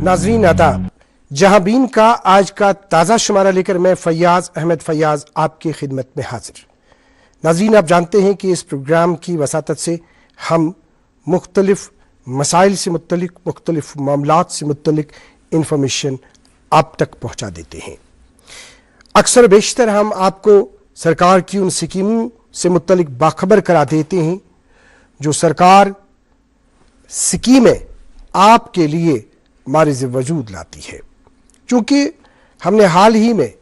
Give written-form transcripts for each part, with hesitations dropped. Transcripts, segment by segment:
नाजरीन आदाब, जहां बीन का आज का ताज़ा शुमारा लेकर मैं फैयाज अहमद फैयाज आपकी खिदमत में हाजिर। नाजरीन, आप जानते हैं कि इस प्रोग्राम की वसातत से हम मुख्तलिफ मसाइल से मुत्तलिक, मुख्तलिफ मामलात से मुत्तलिक इंफॉर्मेशन आप तक पहुँचा देते हैं। अक्सर बेशतर हम आपको सरकार की उन स्कीमों से मुत्तलिक बाखबर करा देते हैं जो सरकार स्कीमें आपके लिए मारिज़ वजूद लाती है। चूँकि हमने हाल ही में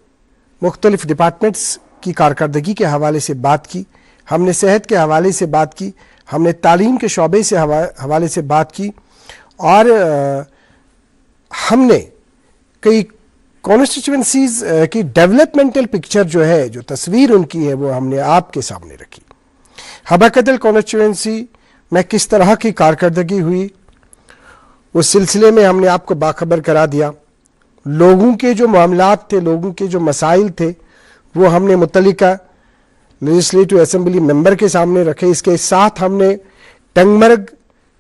मुख्तलिफ डिपार्टमेंट्स की कारकर्दगी के हवाले से बात की, हमने सेहत के हवाले से बात की, हमने तालीम के शोबे से हवाले से बात की और हमने कई कॉन्स्टिट्यूएंसीज़ की डेवलपमेंटल पिक्चर जो है, जो तस्वीर उनकी है, वो हमने आपके सामने रखी। हबाकदल कॉन्स्टिट्यूएंसी में किस तरह की कारकर्दगी हुई, उस सिलसिले में हमने आपको बाखबर करा दिया। लोगों के जो मामलात थे, लोगों के जो मसाइल थे, वो हमने मुतल्लिका लेजिस्लेटिव असेंबली मेंबर के सामने रखे। इसके साथ हमने टंगमर्ग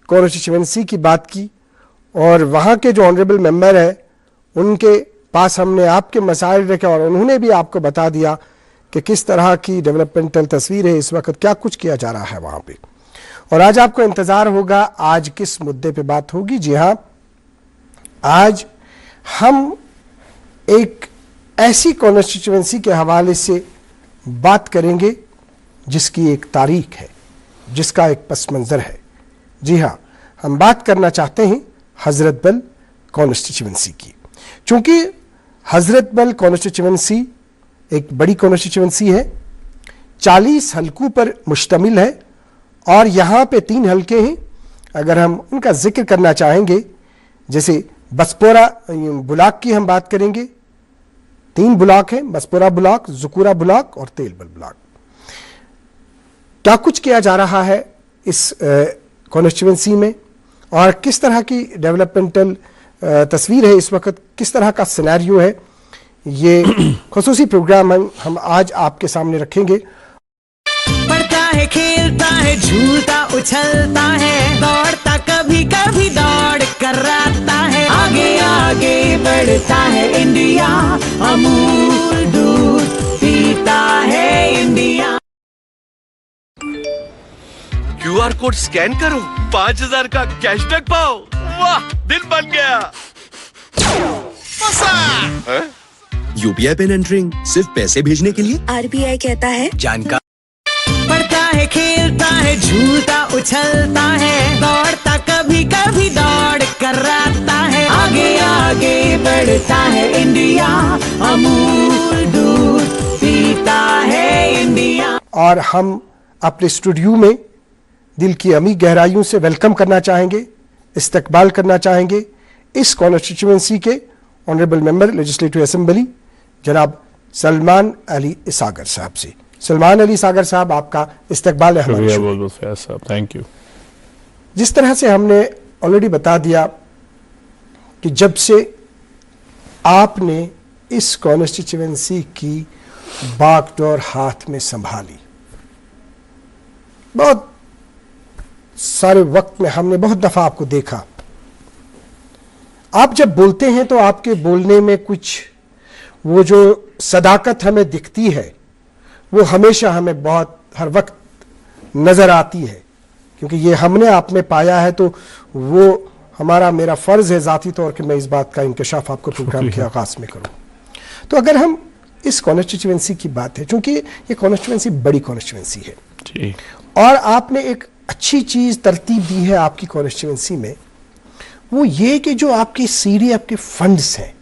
कॉन्स्टिट्यूएंसी की बात की और वहाँ के जो ऑनरेबल मेंबर है उनके पास हमने आपके मसाइल रखे और उन्होंने भी आपको बता दिया कि किस तरह की डेवलपमेंटल तस्वीर है, इस वक्त क्या कुछ किया जा रहा है वहाँ पे। और आज आपको इंतज़ार होगा आज किस मुद्दे पे बात होगी। जी हाँ, आज हम एक ऐसी कॉन्स्टिट्यूएंसी के हवाले से बात करेंगे जिसकी एक तारीख है, जिसका एक पस मंज़र है। जी हाँ, हम बात करना चाहते हैं हज़रत बल कॉन्स्टिट्यूएंसी की। चूँकि हज़रत बल कॉन्स्टिट्यूएंसी एक बड़ी कॉन्स्टिट्यूएंसी है, 40 हलकों पर मुश्तमिल है और यहाँ पे 3 हलके हैं। अगर हम उनका जिक्र करना चाहेंगे, जैसे बसपोरा ब्लॉक की हम बात करेंगे, 3 ब्लॉक हैं, बसपोरा ब्लॉक, ज़ुकूरा ब्लॉक और तेलबल ब्लॉक। क्या कुछ किया जा रहा है इस कॉन्स्टिट्यूएंसी में और किस तरह की डेवलपमेंटल तस्वीर है इस वक्त, किस तरह का सिनेरियो है, ये खुसूसी प्रोग्राम हम आज आपके सामने रखेंगे। पढ़ता है, खेलता है, झूलता उछलता है, दौड़ता कभी कभी दौड़ कराता है, आगे आगे बढ़ता है इंडिया, अमूल दूध पीता है इंडिया। QR कोड स्कैन करो, 5000 का कैशबैक पाओ। वाह, दिल बन गया। UPI पिन एंटरिंग सिर्फ पैसे भेजने के लिए। RBI कहता है जानकार पढ़ता है, खेलता है, झूलता उछलता है, दौड़ता कभी कभी दौड़ कराता है, आगे आगे बढ़ता है इंडिया, अमूल दूध पीता है इंडिया। और हम अपने स्टूडियो में दिल की अमी गहराइयों से वेलकम करना चाहेंगे, इस्तकबाल करना चाहेंगे इस कॉन्स्टिट्यूएंसी के ऑनरेबल मेंबर लेजिस्लेटिव असेंबली जनाब सलमान अली सागर साहब से। सलमान अली सागर साहब, आपका इस्तकबाल है हमारे शो। साहब, थैंक यू। जिस तरह से हमने ऑलरेडी बता दिया कि जब से आपने इस कॉन्स्टिट्यूएंसी की बागडोर हाथ में संभाली, बहुत सारे वक्त में हमने बहुत दफा आपको देखा, आप जब बोलते हैं तो आपके बोलने में कुछ वो जो सदाकत हमें दिखती है वो हमेशा हमें बहुत हर वक्त नज़र आती है, क्योंकि ये हमने आप में पाया है, तो वो हमारा मेरा फ़र्ज़ है ज़ाती तौर कि मैं इस बात का इंकशाफ आपको प्रोग्राम के आगाज़ में करूँ। तो अगर हम इस कॉन्स्टिट्यूएंसी की बात है, चूँकि ये कॉन्स्टिट्यूएंसी बड़ी कॉन्स्टिट्यूएंसी है जी, और आपने एक अच्छी चीज़ तरतीब दी है आपकी कॉन्स्टिट्यूएंसी में, वो ये कि जो आपकी सीढ़ी, आपके फंड्स हैं,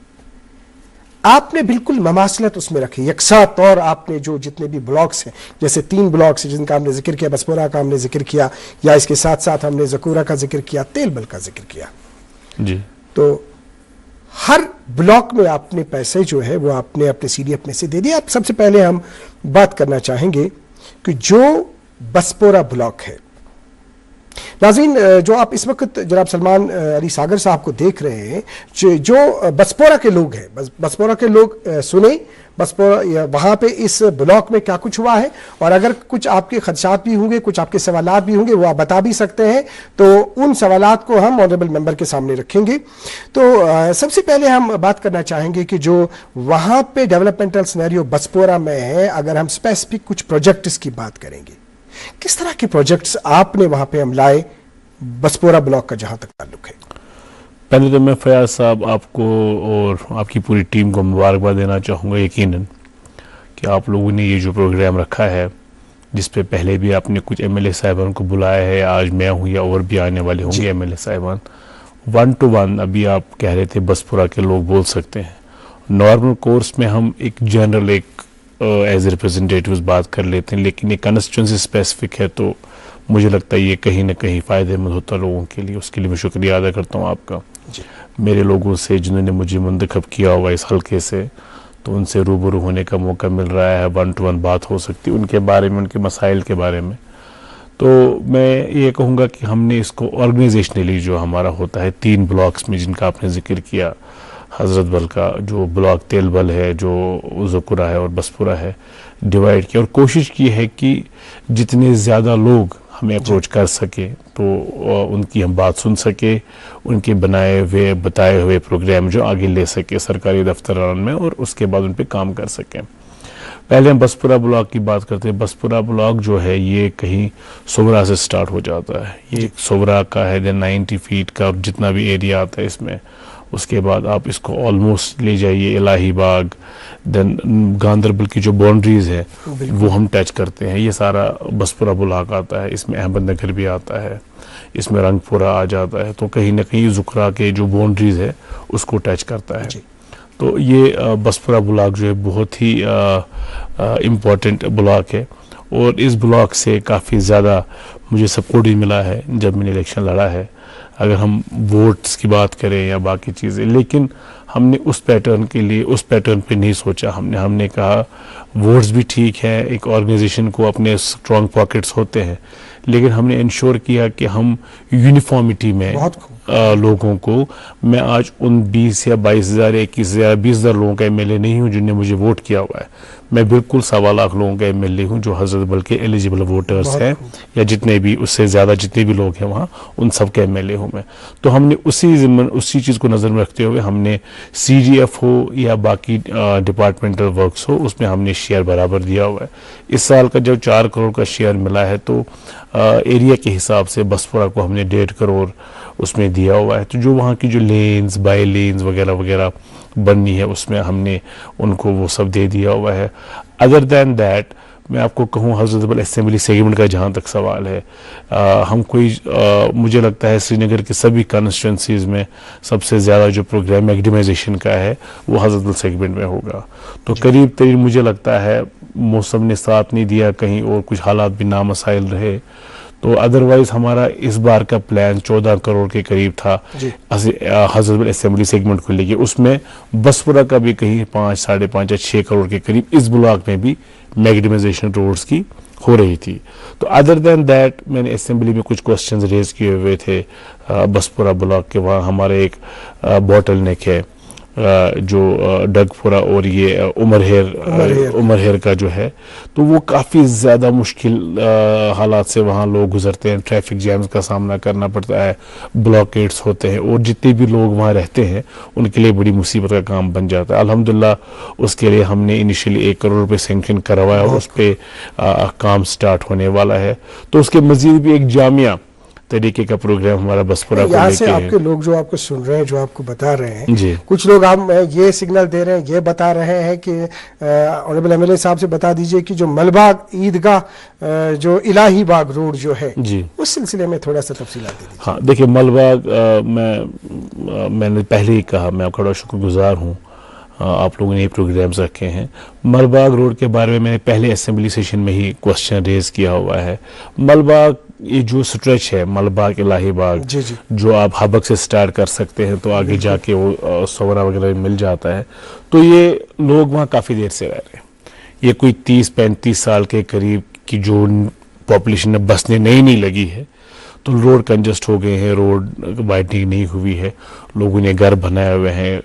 आपने बिल्कुल ममासलत उसमें रखी, यकसा तौर आपने जो जितने भी ब्लॉक्स हैं, जैसे 3 ब्लॉक्स हैं जिनका हमने जिक्र किया, बसपोरा का हमने जिक्र किया, या इसके साथ साथ हमने ज़कूरा का जिक्र किया, तेलबल का जिक्र किया, जी, तो हर ब्लॉक में आपने पैसे जो है वो आपने अपने CDF में से दे दिए। अब सबसे पहले हम बात करना चाहेंगे कि जो बसपोरा ब्लॉक है, नाज़रीन, जो आप इस वक्त जनाब सलमान अली सागर साहब को देख रहे हैं, जो बसपोरा के लोग हैं, बसपोरा के लोग सुने बसपोरा वहाँ पे इस ब्लॉक में क्या कुछ हुआ है, और अगर कुछ आपके खदशात भी होंगे, कुछ आपके सवालात भी होंगे, वो आप बता भी सकते हैं, तो उन सवालात को हम ऑनरेबल मेंबर के सामने रखेंगे। तो सबसे पहले हम बात करना चाहेंगे कि जो वहाँ पे डेवलपमेंटल सिनेरियो बसपोरा में है, अगर हम स्पेसिफिक कुछ प्रोजेक्ट्स की बात करेंगे, किस तरह के प्रोजेक्ट्स आपने वहां पे हम लाए बसपोरा ब्लॉक का जहां तक ताल्लुक है? पहले तो मैं फयाज साहब आपको और आपकी पूरी टीम को मुबारकबाद देना चाहूँगा, यकीनन कि आप लोगों ने ये जो प्रोग्राम रखा है, जिस पे पहले भी आपने कुछ एमएलए साहिबान को बुलाया है, आज मैं हूँ या और भी आने वाले होंगे एमएलए साहिबान, 1 to 1 अभी आप कह रहे थे बसपोरा के लोग बोल सकते हैं। नॉर्मल कोर्स में हम एक जनरल एज रिप्रेजेंटेटिव्स बात कर लेते हैं, लेकिन ये कंस्टिट्यूंसी स्पेसिफिक है, तो मुझे लगता है ये कहीं ना कहीं फ़ायदेमंद होता है लोगों के लिए। उसके लिए मैं शुक्रिया अदा करता हूँ आपका। मेरे लोगों से जिन्होंने मुझे मुंतखब किया हुआ इस हल्के से, तो उनसे रूबरू होने का मौका मिल रहा है, 1 to 1 बात हो सकती है उनके बारे में, उनके मसाइल के बारे में। तो मैं ये कहूँगा कि हमने इसको ऑर्गेनाइजेशनली जो हमारा होता है 3 ब्लॉक्स में, जिनका आपने जिक्र किया, हज़रत बल का जो ब्लॉक तेलबल है, जो ज़कुरा है और बसपुरा है, डिवाइड किया और कोशिश की है कि जितने ज़्यादा लोग हमें अप्रोच कर सके तो उनकी हम बात सुन सके, उनके बनाए हुए बताए हुए प्रोग्राम जो आगे ले सके सरकारी दफ्तर में, और उसके बाद उन पर काम कर सकें। पहले हम बसपुरा ब्लॉक की बात करते हैं। बसपुरा ब्लॉक जो है ये कहीं सोवरा से स्टार्ट हो जाता है, ये सोवरा का है, देन 90 फीट का, और जितना भी एरिया आता है इसमें, उसके बाद आप इसको ऑलमोस्ट ले जाइए इलाही बाग, देन गांदरबल की जो बाउंड्रीज है वो हम टच करते हैं। ये सारा बसपुरा ब्लॉक आता है, इसमें अहमदनगर भी आता है, इसमें रंगपुरा आ जाता है, तो कहीं ना कहीं ज़ुकरा के जो बाउंड्रीज है उसको टच करता है। तो ये बसपुरा ब्लॉक जो है बहुत ही इम्पोर्टेंट ब्लॉक है, और इस ब्लॉक से काफ़ी ज़्यादा मुझे सपोर्ट भी मिला है जब मैंने इलेक्शन लड़ा है, अगर हम वोट्स की बात करें या बाकी चीज़ें। लेकिन हमने उस पैटर्न के लिए, उस पैटर्न पे नहीं सोचा। हमने कहा वोट्स भी ठीक है, एक ऑर्गेनाइजेशन को अपने स्ट्रॉन्ग पॉकेट्स होते हैं, लेकिन हमने इंश्योर किया कि हम यूनिफॉर्मिटी में लोगों को, मैं आज उन 20 या 22,000 या 21,000 20,000 लोगों का एमएलए नहीं हूँ जिन्होंने मुझे वोट किया हुआ है। मैं बिल्कुल 1.25 लाख लोगों का एमएलए हूँ जो हज़रत बल के एलिजिबल वोटर्स हैं, या जितने भी उससे ज़्यादा जितने भी लोग हैं वहाँ, उन सब के एमएलए हूँ मैं। तो हमने उसी चीज़ को नज़र में रखते हुए हमने CGF हो या बाकी डिपार्टमेंटल वर्क्स हो, उसमें हमने शेयर बराबर दिया हुआ है। इस साल का जब 4 करोड़ का शेयर मिला है, तो एरिया के हिसाब से बसपुरा को हमने 1.5 करोड़ उसमें दिया हुआ है। तो जो वहाँ की जो लेन्स, बाई लेन्स वगैरह वगैरह बननी है, उसमें हमने उनको वो सब दे दिया हुआ है। अदर दैन दैट मैं आपको कहूँ, हज़रत बल असेंबली सेगमेंट का जहाँ तक सवाल है, हम मुझे लगता है श्रीनगर के सभी कॉन्स्टिट्यूंसीज में सबसे ज़्यादा जो प्रोग्राम मैग्निमाइजेशन का है वो हज़रत बल सेगमेंट में होगा। तो करीब करीब मुझे लगता है मौसम ने साथ नहीं दिया, कहीं और कुछ हालात भी नामसाइल रहे, तो अदरवाइज हमारा इस बार का प्लान 14 करोड़ के करीब था हज़रत बल असेंबली सेगमेंट को लेके। उसमें बसपुरा का भी कहीं 5, 5.5 या 6 करोड़ के करीब इस ब्लॉक में भी मैग्निमाइजेशन रोड्स की हो रही थी। तो अदर देन दैट मैंने असेंबली में कुछ क्वेश्चंस रेज किए हुए थे बसपुरा ब्लॉक के। वहाँ हमारे एक बॉटल नेक है जो डगपुरा और ये उमरहेर का जो है, तो वो काफ़ी ज़्यादा मुश्किल हालात से वहाँ लोग गुजरते हैं, ट्रैफिक जैम्स का सामना करना पड़ता है, ब्लॉकेट्स होते हैं, और जितने भी लोग वहाँ रहते हैं उनके लिए बड़ी मुसीबत का काम बन जाता है। अल्हम्दुलिल्लाह उसके लिए हमने इनिशियली 1 करोड़ रुपये सैंक्शन करवाया और उस पर काम स्टार्ट होने वाला है। तो उसके मज़ीद भी एक जामिया तरीके का प्रोग्राम हमारा बसपुरा को यहाँ से आपके लोग जो आपको सुन रहे हैं, जो आपको बता रहे हैं जी, कुछ लोग आप ये सिग्नल दे रहे हैं, ये बता रहे हैं कि ऑनरेबल एमएलए साहब से बता दीजिए कि जो मलबाग ईदगाह जो इलाही बाग रोड जो है जी, उस सिलसिले में थोड़ा सा तफसीलात दे दीजिए। हाँ देखिए, मलबाग मैंने पहले ही कहा, मैं आपका बड़ा शुक्रगुजार हूँ, आप लोगों ने ये प्रोग्राम्स रखे हैं। मलबाग रोड के बारे में मैंने पहले असेंबली सेशन में ही क्वेश्चन रेज किया हुआ है। मलबाग ये जो स्ट्रेच है मलबाग इलाही बाग, जो आप हबक से स्टार्ट कर सकते हैं तो आगे जाके वो सोवरा वगैरह मिल जाता है, तो ये लोग वहाँ काफ़ी देर से रह रहे हैं। ये कोई 30-35 साल के करीब की जो पॉपुलेशन बसने नहीं लगी है, तो रोड कंजस्ट हो गए हैं, रोड वाइडनिंग नहीं हुई है, लोगों ने घर बनाए हुए हैं।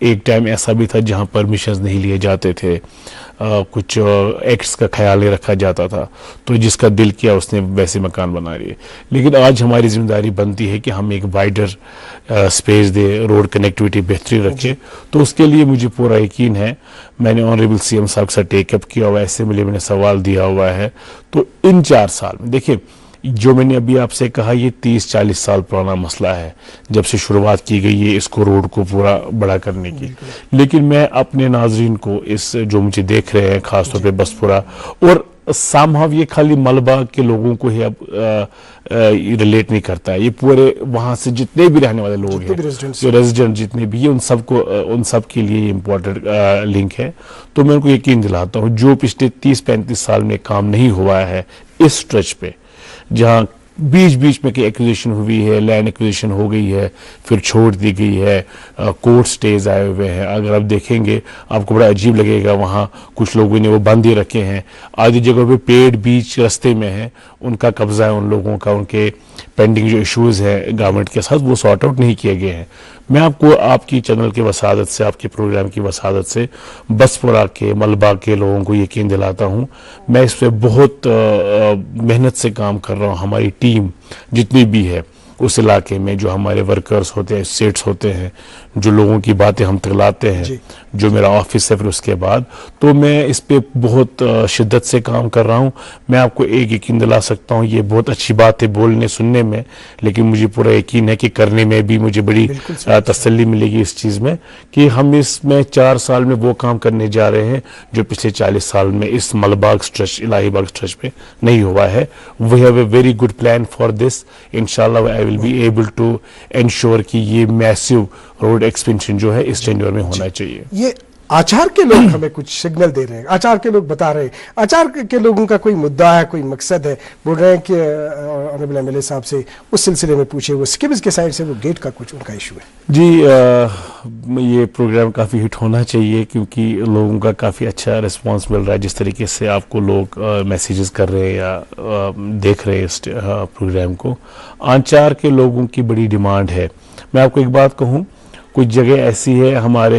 एक टाइम ऐसा भी था जहां परमिशंस नहीं लिए जाते थे, कुछ एक्ट्स का ख्याल नहीं रखा जाता था, तो जिसका दिल किया उसने वैसे मकान बना लिए। लेकिन आज हमारी जिम्मेदारी बनती है कि हम एक वाइडर स्पेस दे, रोड कनेक्टिविटी बेहतरीन रखें। तो उसके लिए मुझे पूरा यकीन है, मैंने ऑनरेबल सीएम साहब से टेकअप किया हुआ है, असेंबली में सवाल दिया हुआ है। तो इन 4 साल में देखिए, जो मैंने अभी आपसे कहा, ये 30-40 साल पुराना मसला है, जब से शुरुआत की गई है इसको, रोड को पूरा बड़ा करने की। लेकिन मैं अपने नाजरीन को, इस जो मुझे देख रहे हैं खासतौर पे बसपुरा और सामहाव, ये खाली मलबा के लोगों को ही अब रिलेट नहीं करता है, ये पूरे वहां से जितने भी रहने वाले लोग हैं, जो रेजिडेंट जितने भी हैं, उन सब के लिए इम्पोर्टेंट लिंक है। तो मैं उनको यकीन दिलाता हूँ, जो पिछले 30-35 साल में काम नहीं हुआ है इस स्ट्रेच पे, जहां बीच बीच में कहीं एक्विजिशन हुई है, लैंड एक्विजिशन हो गई है, फिर छोड़ दी गई है, कोर्ट स्टेज आए हुए हैं, अगर आप देखेंगे आपको बड़ा अजीब लगेगा, वहां कुछ लोगों ने वो बंद ही रखे हैं, आधी जगह पे पेड़ बीच रास्ते में है, उनका कब्जा है उन लोगों का, उनके पेंडिंग जो इश्यूज हैं गवर्नमेंट के साथ वो सॉर्ट आउट नहीं किए गए हैं। मैं आपको आपकी चैनल की वसादत से, आपके प्रोग्राम की वसादत से बसपुरा के, मलबा के लोगों को यकीन दिलाता हूं, मैं इस पर बहुत मेहनत से काम कर रहा हूं। हमारी टीम जितनी भी है उस इलाके में, जो हमारे वर्कर्स होते हैं, स्टेट्स होते हैं, जो लोगों की बातें हम तक लाते हैं, जो मेरा ऑफिस है, फिर उसके बाद, तो मैं इस पे बहुत शिद्दत से काम कर रहा हूं। मैं आपको एक यकीन दिला सकता हूं, ये बहुत अच्छी बात है बोलने सुनने में, लेकिन मुझे पूरा यकीन है कि करने में भी मुझे बड़ी तसल्ली मिलेगी इस चीज़ में, कि हम इसमें 4 साल में वो काम करने जा रहे हैं जो पिछले 40 साल में इस मलबाग स्ट्रेच, इलाहीबाग स्ट्रेच पे नहीं हुआ है। We have a very good plan for this. इंशाल्लाह I will be able to ensure कि ये मैसिव रोड एक्सपेंशन जो है इस टेन्योर में होना चाहिए। ये आचार के लोग हमें कुछ सिग्नल दे रहे हैं, आचार के लोग बता रहे हैं, आचार के लोगों का कोई मुद्दा है, कोई मकसद है, बोल रहे हैं कि ऑनरेबल एमएलए साहब से उस सिलसिले में पूछे, वो स्किम्स के साइड से वो गेट का कुछ उनका इशू है। जी, ये प्रोग्राम काफ़ी हिट होना चाहिए, क्योंकि लोगों का काफ़ी अच्छा रिस्पांस मिल रहा है, जिस तरीके से आपको लोग मैसेजेस कर रहे हैं या देख रहे हैं इस प्रोग्राम को। आचार के लोगों की बड़ी डिमांड है। मैं आपको एक बात कहूँ, कुछ जगह ऐसी है हमारे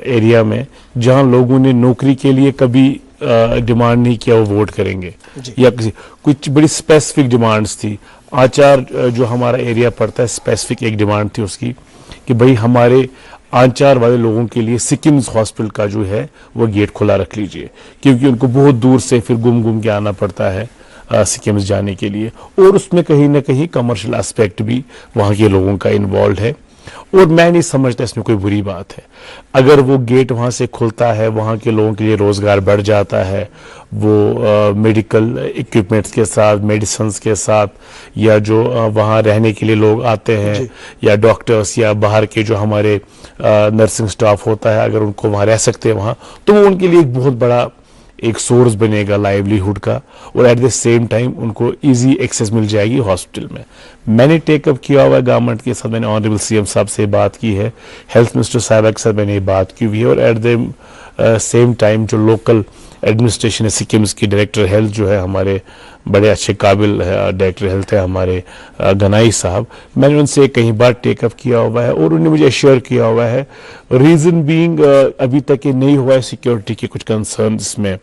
एरिया में जहां लोगों ने नौकरी के लिए कभी डिमांड नहीं किया वो वोट करेंगे, या कुछ बड़ी स्पेसिफिक डिमांड्स थी। आचार जो हमारा एरिया पड़ता है, स्पेसिफिक एक डिमांड थी उसकी कि भाई हमारे आचार वाले लोगों के लिए सिक्किम्स हॉस्पिटल का जो है वो गेट खुला रख लीजिए, क्योंकि उनको बहुत दूर से फिर घूम के आना पड़ता है सिक्किम्स जाने के लिए, और उसमें कहीं ना कहीं कमर्शियल एस्पेक्ट भी वहाँ के लोगों का इन्वॉल्व है। और मैं नहीं समझता इसमें कोई बुरी बात है। अगर वो गेट वहाँ से खुलता है, वहाँ के लोगों के लिए रोजगार बढ़ जाता है, वो मेडिकल इक्विपमेंट्स के साथ, मेडिसिन के साथ, या जो वहाँ रहने के लिए लोग आते हैं, या डॉक्टर्स या बाहर के जो हमारे नर्सिंग स्टाफ होता है, अगर उनको वहाँ रह सकते हैं वहाँ, तो वो उनके लिए एक बहुत बड़ा एक सोर्स बनेगा लाइवलीहुड का, और एट द सेम टाइम उनको इजी एक्सेस मिल जाएगी हॉस्पिटल में। मैंने टेकअप किया हुआ है गवर्नमेंट के साथ, मैंने ऑनरेबल सीएम साहब से बात की है, हेल्थ मिनिस्टर साहब के साथ मैंने बात की हुई है, और एट द सेम टाइम जो लोकल एडमिनिस्ट्रेशन है, सिक्किम्स की डायरेक्टर हेल्थ जो है, हमारे बड़े अच्छे काबिल डायरेक्टर हेल्थ है हमारे गनाई साहब, मैंने उनसे कई बार टेकअप किया हुआ है, और उन्होंने मुझे एश्योर किया हुआ है। रीजन बीइंग अभी तक ये नहीं हुआ है, सिक्योरिटी के कुछ कंसर्न इसमें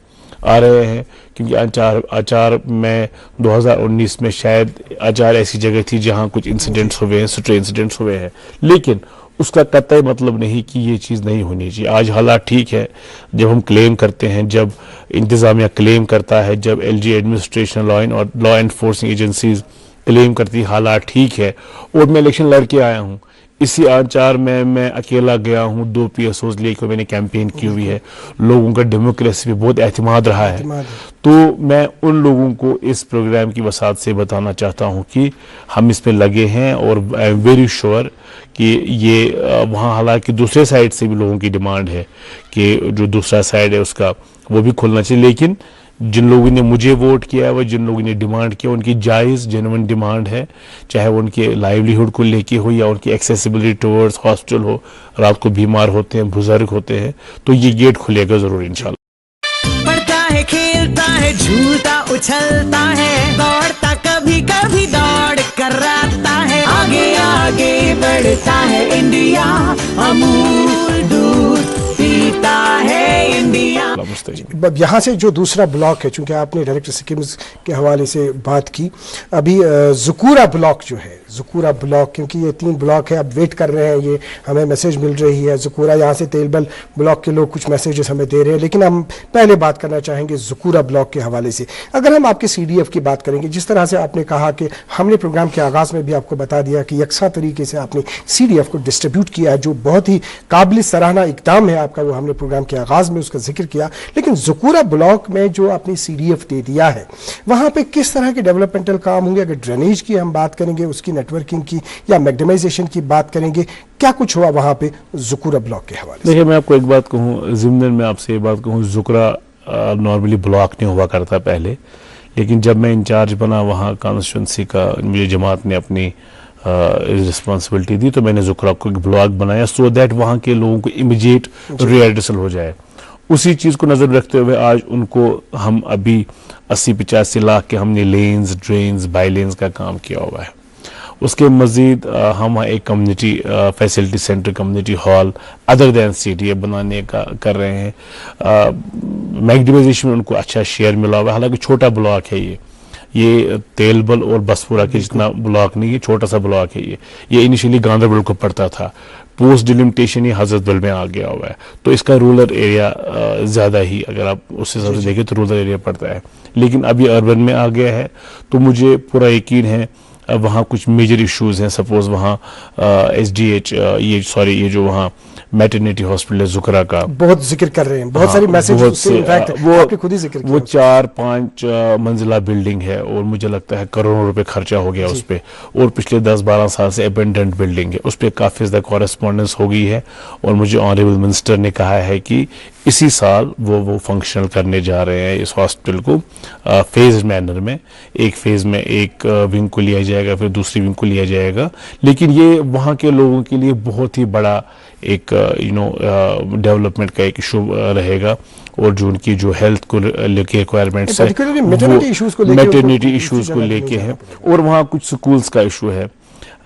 आ रहे हैं, क्योंकि आचार में 2019 में शायद आचार ऐसी जगह थी जहां कुछ इंसिडेंट्स हुए हैं, स्ट्रे इंसिडेंट्स हुए हैं, लेकिन उसका कतई मतलब नहीं कि ये चीज़ नहीं होनी चाहिए। आज हालात ठीक है, जब हम क्लेम करते हैं, जब इंतज़ामिया क्लेम करता है, जब LG administration law enforcing agencies claim करती है हालात ठीक है, और मैं इलेक्शन लड़ के आया हूँ, इसी आचार में मैं अकेला गया हूँ, 2 PSOs लेकर मैंने कैंपेन की हुई है, लोगों का डेमोक्रेसी पे बहुत एतमाद रहा है। तो मैं उन लोगों को इस प्रोग्राम की वसात से बताना चाहता हूँ कि हम इस पे लगे हैं, और आई एम वेरी श्योर कि ये वहाँ, हालांकि दूसरे साइड से भी लोगों की डिमांड है कि जो दूसरा साइड है उसका वो भी खुलना चाहिए, लेकिन जिन लोगों ने मुझे वोट किया है, वो जिन लोगों ने डिमांड किया, उनकी जायज़ जेन्युइन डिमांड है, चाहे वो उनके लाइवलीहुड को लेके हो या उनकी एक्सेसिबिलिटी टुवर्ड्स हॉस्पिटल हो, रात को बीमार होते हैं, बुजुर्ग होते हैं, तो ये गेट खुलेगा जरूर इंशाल्लाह। पढ़ता है, खेलता है, झूलता उछलता है, दौड़ता कभी कभी दौड़ बढ़ता है इंडिया, अमूल दूध पीता है इंडिया। मुस्तकीम। अब यहाँ से जो दूसरा ब्लॉक है, चूंकि आपने डायरेक्टर सिक्किम्स के हवाले से बात की, अभी ज़ुकूरा ब्लॉक जो है, ज़ुकूरा ब्लॉक, क्योंकि ये 3 ब्लॉक है, अब वेट कर रहे हैं, ये हमें मैसेज मिल रही है ज़ुकूरा, यहाँ से तेलबल ब्लॉक के लोग कुछ मैसेजेस हमें दे रहे हैं, लेकिन हम पहले बात करना चाहेंगे ज़ुकूरा ब्लॉक के हवाले से। अगर हम आपके CDF की बात करेंगे, जिस तरह से आपने कहा कि हमने प्रोग्राम के आगाज़ में भी आपको बता दिया कि यकसा तरीके से आपने CDF को डिस्ट्रीब्यूट किया है, जो बहुत ही काबिल सराहना इकदाम है आपका, वो हमने प्रोग्राम के आगाज़ में उसका जिक्र किया। लेकिन ज़ुकूरा ब्लॉक में जो आपने CDF दे दिया है, वहाँ पे किस तरह के डेवलपमेंटल काम होंगे? अगर ड्रेनेज की हम बात करेंगे, उसकी नेटवर्किंग की या मैग्नेमाइजेशन की बात करेंगे, क्या कुछ हुआ वहाँ पे ज़ुकूरा ब्लॉक के हवाले से? देखिए, मैं आपको एक बात कहूँ, ज़िमनन में आपसे ये बात कहूँ, ज़ुकरा नॉर्मली ब्लॉक नहीं हुआ करता पहले, लेकिन जब मैं इंचार्ज बना वहाँ कॉन्स्टिट्यूंसी का, मुझे जमात ने अपनी रिस्पॉन्सिबिलिटी दी, तो मैंने ज़ुकरा को एक ब्लॉक बनाया, सो दैट वहाँ के लोगों को इमीडिएट रिएड्रेसल हो जाए। उसी चीज़ को नज़र रखते हुए आज उनको हम अभी 80-85 लाख के हमने लेन्स, ड्रेन्स, बाईलेन्स का काम किया हुआ है। उसके मज़ीद हम एक community facility centre, community hall other than CDF बनाने का कर रहे हैं। मैग्नेमाइजेशन में उनको अच्छा शेयर मिला हुआ है, हालांकि छोटा ब्लॉक है ये तेलबल और बसपुरा के जितना ब्लॉक नहीं है, छोटा सा ब्लॉक है ये इनिशियली गांधरबल को पड़ता था, पोस्ट डिलिमिटेशन ये हजरतबल में आ गया हुआ है, तो इसका रूरल एरिया ज़्यादा ही, अगर आप उस हिसाब से देखें तो रूरल एरिया पड़ता है, लेकिन अब ये अर्बन में आ गया है। तो मुझे पूरा यकीन है वहाँ कुछ मेजर इश्यूज हैं, सपोज वहाँ SDH ये जो वहाँ मैटरनिटी हॉस्पिटल है ज़ुकरा का, बहुत जिक्र कर रहे हैं, बहुत सारी मैसेज, इनफैक्ट आपने खुद ही जिक्र किया। वो 4-5 मंजिला बिल्डिंग है और मुझे लगता है करोड़ों रुपए खर्चा हो गया उस पर, और पिछले 10-12 साल से अबेंडेंट बिल्डिंग है, उस पर काफ़ी ज़्यादा कॉरेस्पॉन्डेंस हो गई है, और मुझे ऑनरेबल मिनिस्टर ने कहा है कि इसी साल वो फंक्शनल करने जा रहे हैं इस हॉस्पिटल को फेज मैनर में। एक फेज में एक विंग को लिया जाएगा, फिर दूसरी विंग को लिया जाएगा, लेकिन ये वहाँ के लोगों के लिए बहुत ही बड़ा एक डेवलपमेंट का एक इशू रहेगा, और जो उनकी जो हेल्थ को लेके रिक्वायरमेंट्स है, मैटरनिटी इश्यूज को लेके हैं, और वहाँ कुछ स्कूल्स का इशू है।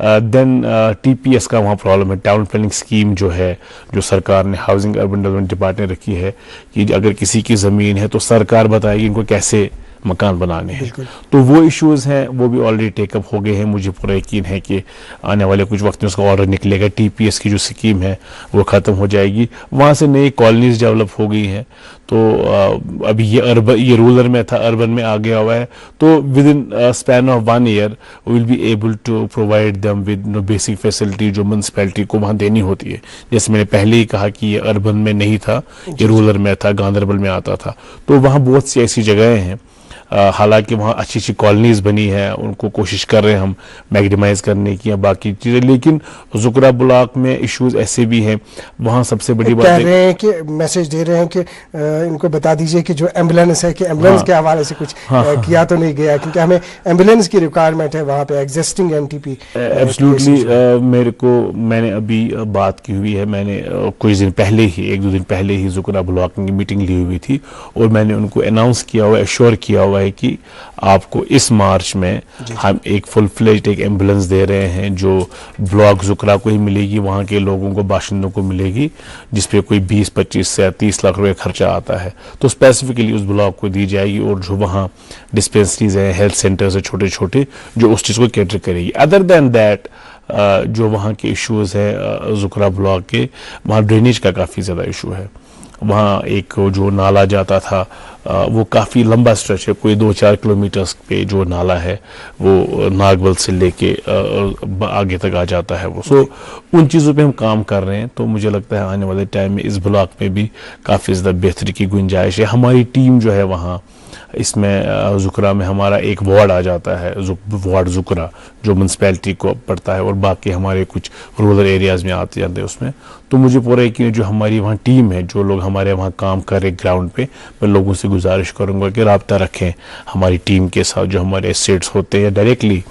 देन TPS का वहाँ प्रॉब्लम है, टाउन प्लानिंग स्कीम जो है, जो सरकार ने हाउसिंग अर्बन डेवलपमेंट डिपार्टमेंट ने रखी है कि अगर किसी की ज़मीन है तो सरकार बताएगी इनको कैसे मकान बनाने हैं, तो वो इश्यूज हैं, वो भी ऑलरेडी टेकअप हो गए हैं। मुझे पूरा यकीन है कि आने वाले कुछ वक्त में उसका ऑर्डर निकलेगा, TPS की जो स्कीम है वो ख़त्म हो जाएगी, वहाँ से नई कॉलोनीज डेवलप हो गई हैं, तो अभी ये रूरल में था, अर्बन में आ गया हुआ है, तो within span of 1 year will be able to provide them with basic facility जो म्यूनसिपैलिटी को वहाँ देनी होती है। जैसे मैंने पहले ही कहा कि ये अर्बन में नहीं था, ये रूरल में था, गांधरबल में आता था, तो वहाँ बहुत सी ऐसी जगहें हैं, हालांकि वहाँ अच्छी अच्छी कॉलोनीज बनी है, उनको कोशिश कर रहे हैं हम मैग्नेमाइज करने की या बाकी चीज़ें, लेकिन ज़ुकरा ब्लॉक में इश्यूज ऐसे भी हैं। वहाँ सबसे बड़ी बात कह रहे हैं कि मैसेज दे रहे हैं कि इनको बता दीजिए कि जो एम्बुलेंस है, कि एम्बुलेंस के हवाले से कुछ किया तो नहीं गया, क्योंकि हमें एम्बुलेंस की रिक्वायरमेंट है वहाँ पे एग्जिस्टिंग NTP। एब्सोल्युटली मैंने अभी बात की हुई है, मैंने कुछ दिन पहले ही, 1-2 दिन पहले ही ज़ुकरा ब्लॉक की मीटिंग ली हुई थी, और मैंने उनको अनाउंस किया हुआ, एश्योर किया हुआ है कि आपको इस मार्च में हम एक फुल फ्लेज्ड एक एम्बुलेंस दे रहे हैं, जो ब्लॉक ज़ुकरा को ही मिलेगी, वहाँ के लोगों को, बाशिंदों को मिलेगी, जिसपे कोई 20-25 से 30 लाख रुपए खर्चा आता है, तो स्पेसिफिकली उस ब्लॉक को दी जाएगी, और जो वहाँ डिस्पेंसरीज हैं, हेल्थ सेंटर्स है छोटे छोटे, जो उस चीज़ को कैटर करेगी। अदर देन दैट जो वहाँ के इश्यूज है ज़ुकरा ब्लॉक के, वहाँ ड्रेनेज का काफ़ी ज़्यादा इशू है। वहाँ एक जो नाला जाता था वो काफ़ी लंबा स्ट्रेच है, कोई 2-4 किलोमीटर्स पे जो नाला है वो नागबल से लेके आगे तक आ जाता है वो। सो उन चीज़ों पे हम काम कर रहे हैं, तो मुझे लगता है आने वाले टाइम में इस ब्लॉक में भी काफ़ी ज़्यादा बेहतरी की गुंजाइश है। हमारी टीम जो है वहाँ, इसमें ज़ुकरा में हमारा एक वार्ड आ जाता है, वार्ड ज़ुकरा, जो म्यूनसिपैलिटी को पड़ता है, और बाकी हमारे कुछ रूरल एरियाज़ में आते जाते हैं उसमें। तो मुझे पूरा यकीन है जो हमारी वहाँ टीम है, जो लोग हमारे वहाँ काम कर रहे ग्राउंड पे, मैं लोगों से गुजारिश करूँगा कि रब्ता रखें हमारी टीम के साथ, जो हमारे एसेट्स होते हैं डायरेक्टली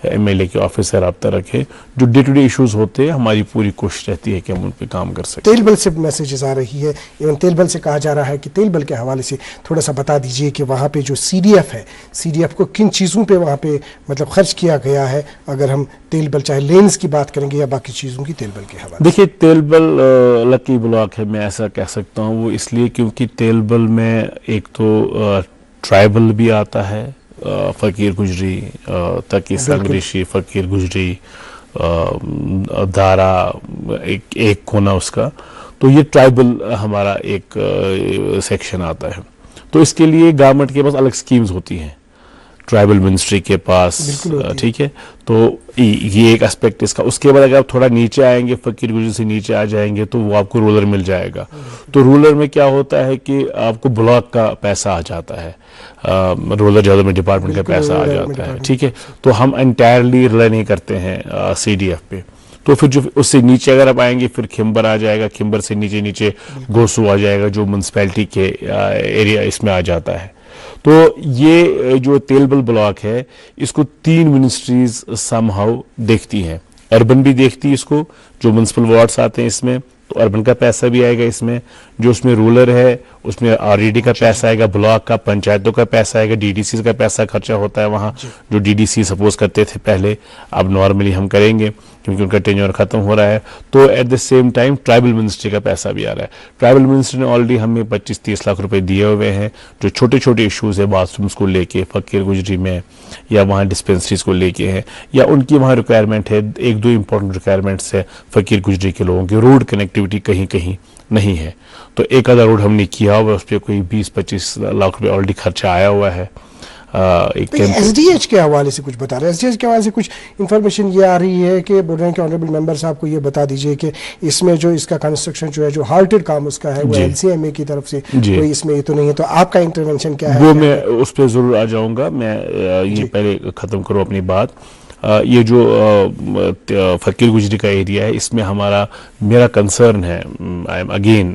MLA के ऑफिस से रब्ता रखें। जो डे टू डे इश्यूज होते हैं हमारी पूरी कोशिश रहती है कि हम उन पर काम कर सकें। तेल बल से मैसेजेस आ रही है, इवन तेल बल से कहा जा रहा है कि तेल बल के हवाले से थोड़ा सा बता दीजिए कि वहाँ पे जो CDF है, CDF को किन चीज़ों पे वहाँ पे मतलब खर्च किया गया है, अगर हम तेल बल चाहे लेंस की बात करेंगे या बाकी चीज़ों की तेल बल के हवाले। देखिए, तेल बल लकी ब्लॉक है, मैं ऐसा कह सकता हूँ, वो इसलिए क्योंकि तेल बल में एक तो ट्राइबल भी आता है, फ़कीर गुजरी, तकी संग्रिशी, फ़कीर गुजरी, दारा, एक कोना उसका, तो ये ट्राइबल हमारा एक सेक्शन आता है। तो इसके लिए गवर्नमेंट के पास अलग स्कीम्स होती हैं, ट्राइबल मिनिस्ट्री के पास, ठीक है। तो ये एक एस्पेक्ट इसका। उसके बाद अगर आप थोड़ा नीचे आएंगे, फ़कीर गुजरी से नीचे आ जाएंगे, तो वो आपको रूरल मिल जाएगा। तो रूरल में क्या होता है कि आपको ब्लॉक का पैसा आ जाता है, रूरल डेवलपमेंट डिपार्टमेंट का पैसा आ जाता है, ठीक है। तो हम एंटायरली रिलाई नहीं करते हैं CDF पे। तो फिर जो उससे नीचे अगर आप आएंगे, फिर खिम्बर आ जाएगा, खिम्बर से नीचे नीचे गोसू आ जाएगा, जो म्यूनसिपैलिटी के एरिया इसमें आ जाता है। तो ये जो तेल बल ब्लॉक है, इसको 3 मिनिस्ट्रीज समहाउ देखती हैं। अर्बन भी देखती है इसको, जो म्यूनसिपल वार्ड्स आते हैं इसमें, तो अर्बन का पैसा भी आएगा इसमें। जो उसमें रूरल है उसमें RED का पैसा आएगा, ब्लॉक का, पंचायतों का पैसा आएगा, DDC का पैसा खर्चा होता है वहाँ, जो DDC सपोज करते थे पहले, अब नॉर्मली हम करेंगे क्योंकि उनका टेन्योर खत्म हो रहा है। तो at the same time tribal ministry का पैसा भी आ रहा है। ट्राइबल मिनिस्ट्री ने ऑलरेडी हमें 25-30 लाख रुपए दिए हुए हैं, जो छोटे छोटे इशूज़ है बाथरूम्स को लेके फ़कीर गुजरी में, या वहाँ डिस्पेंसरीज को लेके हैं, या उनकी वहाँ रिक्वायरमेंट है। 1-2 इंपॉर्टेंट रिक्वायरमेंट्स है फ़कीर गुजरी के लोगों की। रोड कनेक्टिविटी कहीं कहीं नहीं है, तो एक आधा रोड हमने किया हुआ, उस पर कोई 20-25 लाख रुपए ऑलरेडी खर्चा आया हुआ है। एक SDH के हवाले से कुछ बता रहे हैं, SDH के हवाले से कुछ इन्फॉर्मेशन ये आ रही है कि बोल रहे हैं कि ऑनरेबल मेंबर साहब को ये बता दीजिए कि इसमें जो इसका कंस्ट्रक्शन जो है, जो हाल्टेड काम उसका है, वो LCMA की तरफ से कोई इसमें ये तो नहीं है। तो आपका इंटरवेंशन क्या है? वो मैं उस पर जरूर आ जाऊंगा। मैं ये पहले खत्म करूँ अपनी बात। ये जो फ़कीर गुजरी का एरिया है, इसमें मेरा कंसर्न है, I am again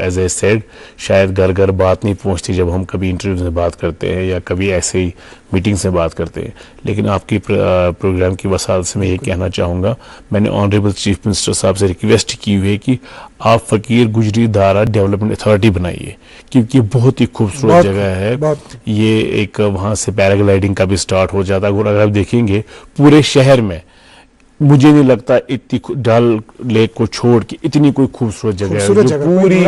as I said, शायद घर घर बात नहीं पहुंचती जब हम कभी इंटरव्यूज में बात करते हैं या कभी ऐसे ही मीटिंग्स में बात करते हैं, लेकिन आपकी प्रोग्राम की वसात से मैं ये कहना चाहूँगा, मैंने ऑनरेबल चीफ मिनिस्टर साहब से रिक्वेस्ट की हुई है कि आप फ़कीर गुजरी दारा डेवलपमेंट अथॉरिटी बनाइए, क्योंकि बहुत ही खूबसूरत जगह है। ये एक वहाँ से पैराग्लाइडिंग का भी स्टार्ट हो जाता है। और अगर आप देखेंगे पूरे शहर में, मुझे नहीं लगता इतनी डल लेक को छोड़ के इतनी कोई खूबसूरत जगह है, जो पूरी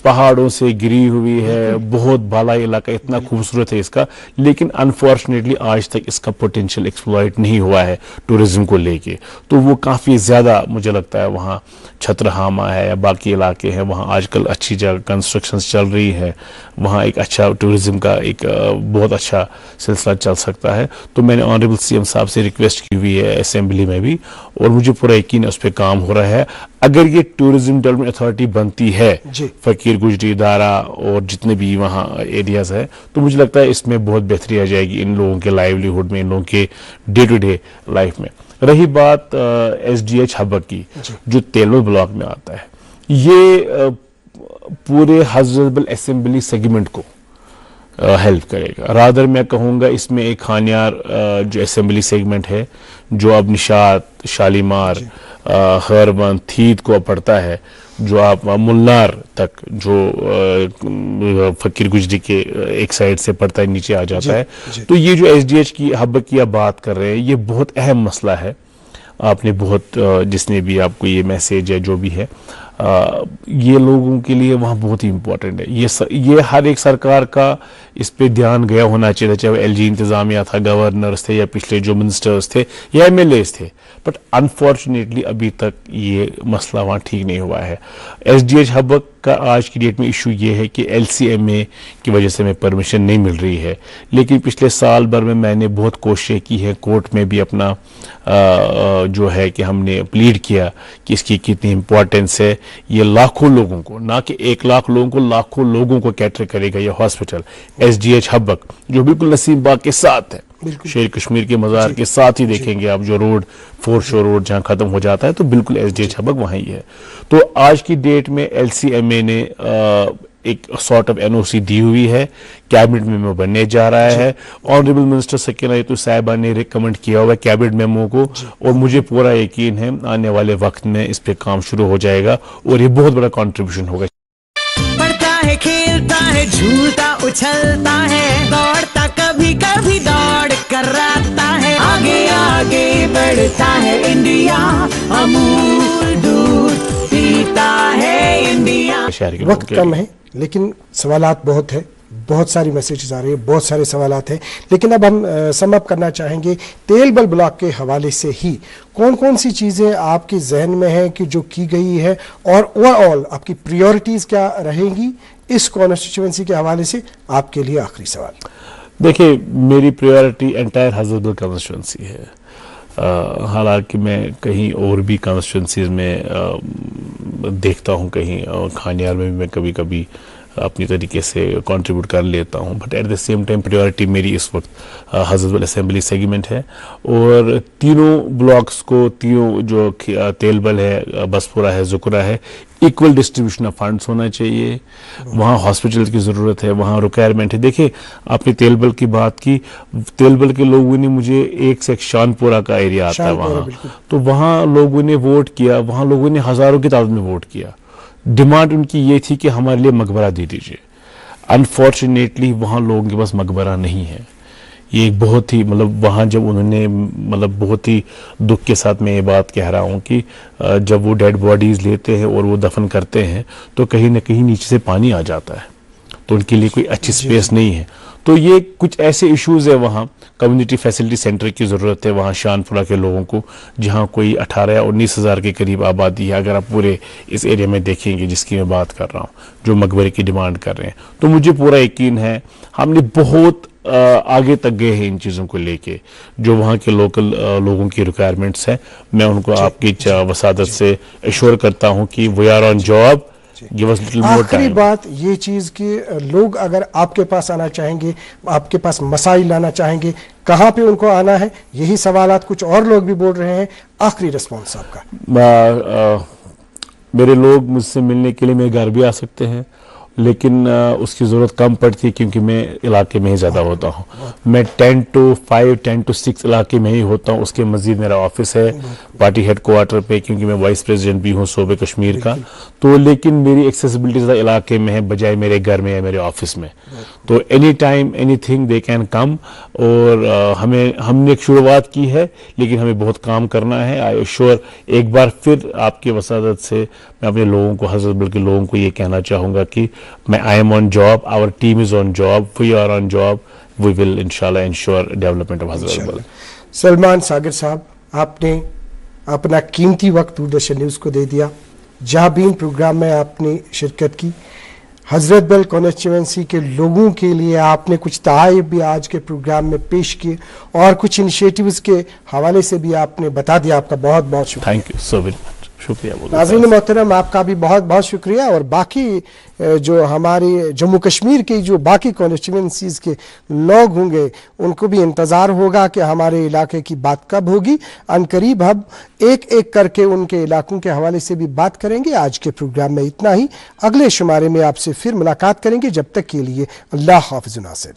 पहाड़ों से घिरी हुई है, बहुत बाला इलाका, इतना खूबसूरत है इसका। लेकिन अनफॉर्चुनेटली आज तक इसका पोटेंशियल एक्सप्लॉइट नहीं हुआ है टूरिज्म को लेके। तो वो काफ़ी ज़्यादा मुझे लगता है, वहाँ छत्रहामा है या बाकी इलाके हैं, वहाँ आजकल अच्छी जगह कंस्ट्रक्शन चल रही है, वहाँ एक अच्छा टूरिज्म का एक बहुत अच्छा सिलसिला चल सकता है। तो मैंने ऑनरेबल CM साहब से रिक्वेस्ट की हुई है असेंबली में भी, और मुझे पूरा यकीन उस पर काम हो रहा है। अगर ये टूरिज्म डेवलपमेंट अथॉरिटी बनती है फ़कीर गुजरी दारा और जितने भी वहाँ एरियाज है, तो मुझे लगता है इसमें बहुत बेहतरी आ जाएगी इन लोगों के लाइवलीहुड में, इन लोगों के डे टू डे लाइफ में। रही बात SDH हब की, जो तेल बल ब्लॉक में आता है, ये पूरे हज़रतबल असेंबली सेगमेंट को हेल्प करेगा। रादर मैं कहूँगा इसमें एक खानियार जो असेंबली सेगमेंट है, जो अब निशात, शालीमार, खैरबंद, थीद को पड़ता है, जो आप मुल्नार तक, जो फ़कीर गुजरी के एक साइड से पड़ता है, नीचे आ जाता है। तो ये जो SDH की हब की आप बात कर रहे हैं, ये बहुत अहम मसला है। आपने बहुत जिसने भी आपको ये मैसेज है जो भी है, ये लोगों के लिए वहाँ बहुत ही इम्पोर्टेंट है। ये हर एक सरकार का इस पे ध्यान गया होना चाहिए, चाहे LG इंतज़ामिया था, गवर्नर्स थे, या पिछले जो मिनिस्टर्स थे, या MLAs थे। बट अनफॉर्चुनेटली अभी तक ये मसला वहाँ ठीक नहीं हुआ है। SDH हब का आज की डेट में इशू ये है कि LCMA की वजह से हमें परमिशन नहीं मिल रही है। लेकिन पिछले साल भर में मैंने बहुत कोशिशें की है, कोर्ट में भी अपना जो है कि हमने प्लीड किया कि इसकी कितनी इंपॉर्टेंस है। ये लाखों लोगों को, ना कि 1 लाख लोगों को, लाखों लोगों को कैटर करेगा ये हॉस्पिटल SDH हब, जो बिल्कुल नसीम बाग के साथ है, शेर कश्मीर के मज़ार के साथ ही देखेंगे आप, जो रोड फोरशोर रोड जहाँ खत्म हो जाता है, तो बिल्कुल SDH हब वहीं है। तो आज की डेट में LCMA ने एक सॉर्ट ऑफ एनओसी दी हुई है, कैबिनेट मेमो बनने जा रहा है। ऑनरेबल मिनिस्टर सकीना यतूब साहिबा ने रिकमेंड किया हुआ है कैबिनेट मेमो को, और मुझे पूरा यकीन है आने वाले वक्त में इस पे काम शुरू हो जाएगा और ये बहुत बड़ा कंट्रीब्यूशन होगा। पढ़ता है, खेलता है, झूलता उछलता है, दौड़ता कभी कभी दौड़ कराता है, आगे आगे बढ़ता है इंडिया, अमूल दूध पीता है इंडिया। शहर के वक्त कम है लेकिन सवालात बहुत है, बहुत सारी मैसेजेस आ रही है, बहुत सारे सवालात हैं, लेकिन अब हम सम अप करना चाहेंगे तेलबल ब्लॉक के हवाले से ही कौन कौन सी चीज़ें आपके जहन में हैं कि जो की गई है, और ओवरऑल आपकी प्रायोरिटीज़ क्या रहेंगी इस कॉन्स्टिट्यूएंसी के हवाले से। आपके लिए आखिरी सवाल। देखिए, मेरी प्रायोरिटी एंटायर हजरतबल कॉन्स्टिट्यूंसी है। हालांकि मैं कहीं और भी कॉन्स्टिट्यूंसीज में देखता हूं, कहीं खानियार में भी मैं कभी कभी अपनी तरीके से कंट्रीब्यूट कर लेता हूं, but at the same time priority मेरी इस वक्त हजरतबल असेंबली सेगमेंट है। और तीनों ब्लॉक्स को, तीनों जो तेलबल है, बसपुरा है, जुकरा है, इक्वल डिस्ट्रीब्यूशन ऑफ फंड्स होना चाहिए। वहाँ हॉस्पिटल की ज़रूरत है, वहाँ रिक्वायरमेंट है। देखिए, आपने तेलबल की बात की, तेलबल के लोगों ने मुझे एक से एक शानपुरा का एरिया आता है वहाँ, तो वहाँ लोगों ने वोट किया, वहाँ लोगों ने हज़ारों की तादाद में वोट किया। डिमांड उनकी ये थी कि हमारे लिए मकबरा दे दीजिए। अनफॉर्चुनेटली वहाँ लोगों के पास मकबरा नहीं है। ये एक बहुत ही वहाँ जब उन्होंने बहुत ही दुख के साथ मैं ये बात कह रहा हूँ कि जब वो डेड बॉडीज़ लेते हैं और वो दफन करते हैं तो कहीं ना कहीं नीचे से पानी आ जाता है, तो उनके लिए कोई अच्छी स्पेस नहीं है। तो ये कुछ ऐसे इश्यूज़ है, वहाँ कम्युनिटी फैसिलिटी सेंटर की ज़रूरत है वहाँ शानपुरा के लोगों को, जहाँ कोई 18 या 19 हज़ार के करीब आबादी है। अगर आप पूरे इस एरिया में देखेंगे जिसकी मैं बात कर रहा हूँ, जो मकबरे की डिमांड कर रहे हैं, तो मुझे पूरा यकीन है हमने बहुत आगे तक गए हैं इन चीज़ों को लेके। जो वहाँ के लोकल लोगों की रिक्वायरमेंट्स हैं, मैं उनको आपकी वसादत से एश्योर करता हूँ कि we are on job, give us little more आखिरी टाइम। बात ये चीज़ कि लोग अगर आपके पास आना चाहेंगे, आपके पास मसाइल लाना चाहेंगे, कहाँ पे उनको आना है? यही सवालात कुछ और लोग भी बोल रहे हैं। आखिरी रिस्पॉन्स आपका। मेरे लोग मुझसे मिलने के लिए मेरे घर भी आ सकते हैं, लेकिन उसकी ज़रूरत कम पड़ती है क्योंकि मैं इलाके में ही ज़्यादा होता हूँ। मैं 10 to 5, 10 to 6 इलाके में ही होता हूँ। उसके मज़ीद मेरा ऑफिस है पार्टी हेड क्वार्टर पे, क्योंकि मैं वाइस प्रेसिडेंट भी हूँ सूबे कश्मीर का। तो लेकिन मेरी एक्सेसिबिलिटी ज़्यादा इलाके में है बजाय मेरे घर में या मेरे ऑफिस में। तो any time any thing they can come. और हमने एक शुरुआत की है, लेकिन हमें बहुत काम करना है। आई श्योर एक बार फिर आपकी वसादत से मैं अपने लोगों को, हजरतबल के लोगों को ये कहना चाहूँगा कि मैं I am on job, our team is on job, we are on job, we will इंशाल्लाह ensure development of Hazratbal. Salman Sagar साहब, आपने अपना कीमती वक्त दूरदर्शन न्यूज़ को दे दिया। जहाँ बीन प्रोग्राम में आपने शिरकत की, हजरतबल कॉन्स्टिट्यूएंसी के लोगों के लिए आपने कुछ तहाइफ भी आज के प्रोग्राम में पेश किए और कुछ इनिशिएटिव्स के हवाले से भी आपने बता दिया। आपका बहुत बहुत शुक्रिया। Thank you so very much. शुक्रिया। नाज़रीन मोहतरम, आपका भी बहुत बहुत शुक्रिया। और बाकी जो हमारे जम्मू कश्मीर के जो बाकी कॉन्स्टिट्यूएंसीज़ के लोग होंगे, उनको भी इंतज़ार होगा कि हमारे इलाके की बात कब होगी। अनकरीब हम एक एक करके उनके इलाकों के हवाले से भी बात करेंगे। आज के प्रोग्राम में इतना ही। अगले शुमारे में आपसे फिर मुलाकात करेंगे। जब तक के लिए अल्लाह हाफ़िज़ नासिर।